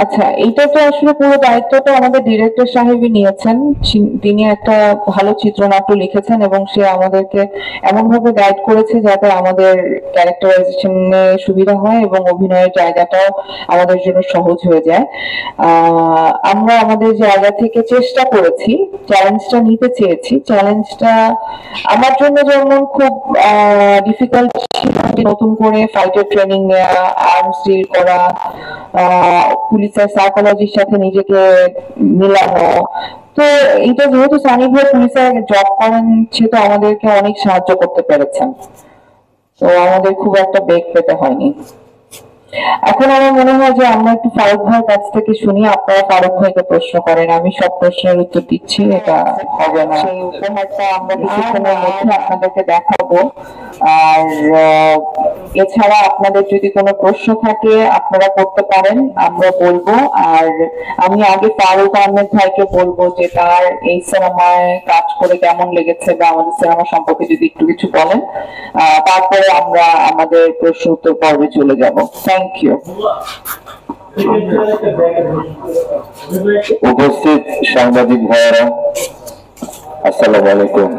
আচ্ছা, এইটা তো আসলে পুরো দায়িত্বটা আমাদের ডিরেক্টর সাহেবই নিয়েছেন। তিনি একটা ভালো চিত্রনাট্য লিখেছেন এবং সে আমাদেরকে এমনভাবে গাইড করেছে যাতে আমাদের ক্যারেক্টারাইজেশনে সুবিধা হয় এবং অভিনয়ের জায়গাটাও আমাদের জন্য সহজ হয়ে যায়। আমরা আমাদের জায়গা থেকে চেষ্টা করেছি, চ্যালেঞ্জটা নিতে চেয়েছি। চ্যালেঞ্জটা আমার জন্য যেমন খুব ডিফিকাল্ট ছিল, নতুন করে ফাইটার ট্রেনিং নেওয়া, আর্মস ডিল করা, পুলিশের সাইকোলজির সাথে নিজেকে মিলানো। তো এটা যেহেতু সানি ভাই পুলিশে জব করেন, সে তো আমাদেরকে অনেক সাহায্য করতে পেরেছেন, তো আমাদের খুব একটা বেগ পেতে হয়নি। এখন আমার মনে হয় যে আমরা একটু ফারুক ভাইয়ের কাছ থেকে শুনি। আপনারা ফারুক ভাইকে প্রশ্ন করেন, আমি সব প্রশ্নের উত্তর দিচ্ছি, এটা হবে না। সেই উপহারটা আমরা কিছুক্ষণের মধ্যে আপনাদেরকে দেখাবো। আর এছাড়া আপনাদের যদি কোনো প্রশ্ন থাকে আপনারা করতে পারেন, আমরা বলবো। আর আমি আগে ফারুক আহমেদ ভাইকে বলবো যে তার এই সিনেমায় কাজ করে কেমন লেগেছে বা আমাদের সিনেমা সম্পর্কে যদি একটু কিছু বলেন, তারপরে আমরা আমাদের প্রশ্ন উত্তর পর্বে চলে যাব। Thank you. উপস্থিত সাংবাদিক ভাইয়েরা, আসসালামু আলাইকুম।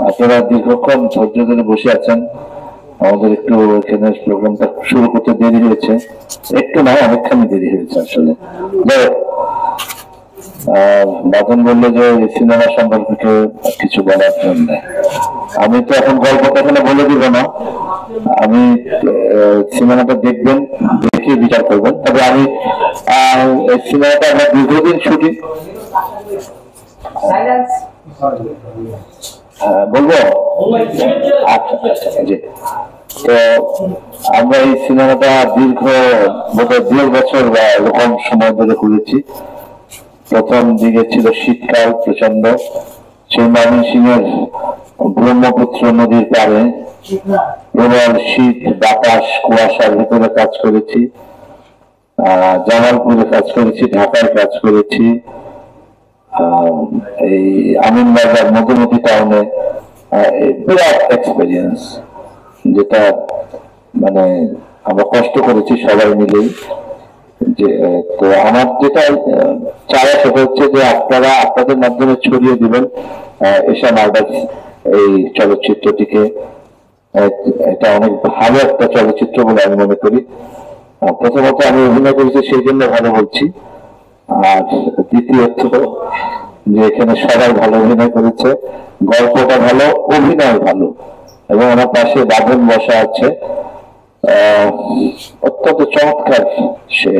আপনারা দীর্ঘক্ষণ ধৈর্য ধরে বসে আছেন। আমাদের একটু এখানে প্রোগ্রামটা শুরু করতে দেরি হয়েছে, একটু নয় অনেকখানি দেরি হয়েছে আসলে। বাদন বললো যে সিনেমা সম্পর্কে কিছু বলার জন্য। আমি তো এখন গল্পটা এখানে বলে দিব না, আমি সিনেমাটা দেখবেন, দেখে বিচার করবেন। তবে আমি সিনেমাটা আমরা দীর্ঘদিন শুটিং বলবো। আচ্ছা আচ্ছা, জি। তো আমরা এই সিনেমাটা দীর্ঘ বোধহয় 2 বছর বা এরকম সময় ধরে করেছি। প্রথম দিকে ছিল শীতকাল প্রচন্ড, সেই ময়মনসিংহের ব্রহ্মপুত্র নদীর পাড়ে প্রবল শীত, বাতাস, কুয়াশার ভিতরে কাজ করেছি। জামালপুরে কাজ করেছি, ঢাকায় কাজ করেছি, এই আমিনবাজার মধুমতি টাউনে। বিরাট এক্সপিরিয়েন্স, যেটা মানে আমরা কষ্ট করেছি সবাই মিলেই। যে তো আমার যেটা চাওয়া সেটা হচ্ছে যে আপনারা আপনাদের মাধ্যমে ছড়িয়ে দিবেন এশা মার্ডার্স এই চলচ্চিত্রটিকে। এটা অনেক ভালো একটা চলচ্চিত্র বলে আমি মনে করি। প্রথমত আমি অভিনয় করেছি সেই জন্য ভালো বলছি, আর দ্বিতীয়ত যে এখানে সবাই ভালো অভিনয় করেছে, গল্পটা ভালো, অভিনয় ভালো, এবং আমার পাশে বাঁধন বসা আছে, অত্যন্ত চমৎকার সে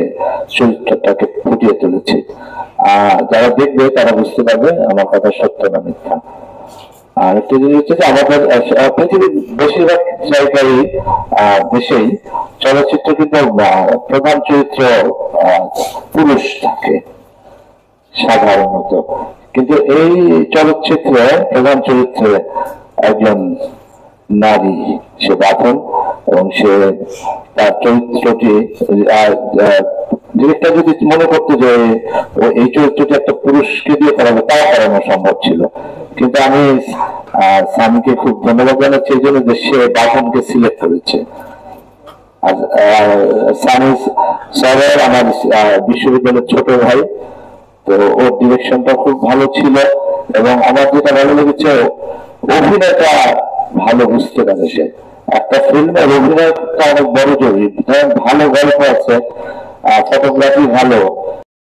চরিত্রটাকে ফুটিয়ে তুলেছে। যারা দেখবে তারা বুঝতে পারবে আমার কথা সত্য না মিথ্যা। আর একটা জিনিস হচ্ছে যে আমাদের পৃথিবীর বেশিরভাগ জায়গায় দেশেই চলচ্চিত্র কিন্তু প্রধান চরিত্র পুরুষ থাকে সাধারণত, কিন্তু এই চলচ্চিত্রে প্রধান চরিত্রে একজন নারী, সে বাঁধন, এবং সে তার চরিত্রটি জিনিসটা যদি মনে করতো যে এই চরিত্রটি একটা পুরুষকে দিয়ে করাবে, তাও করানো সম্ভব ছিল। কিন্তু আমি সামিকে খুব ধন্যবাদ জানাচ্ছি এই জন্য যে সে বাঁধনকে সিলেক্ট করেছে। আর সামি স্যার আমার বিশ্ববিদ্যালয়ের ছোট ভাই, তো ওর ডিরেকশনটা খুব ভালো ছিল, এবং আমার যেটা ভালো লেগেছে অভিনয়টা ভালো বুঝতে পারে সে। একটা ফিল্মের অভিনয়টা অনেক বড় জরুরি, ভালো গল্প আছে, ফটোগ্রাফি ভালো,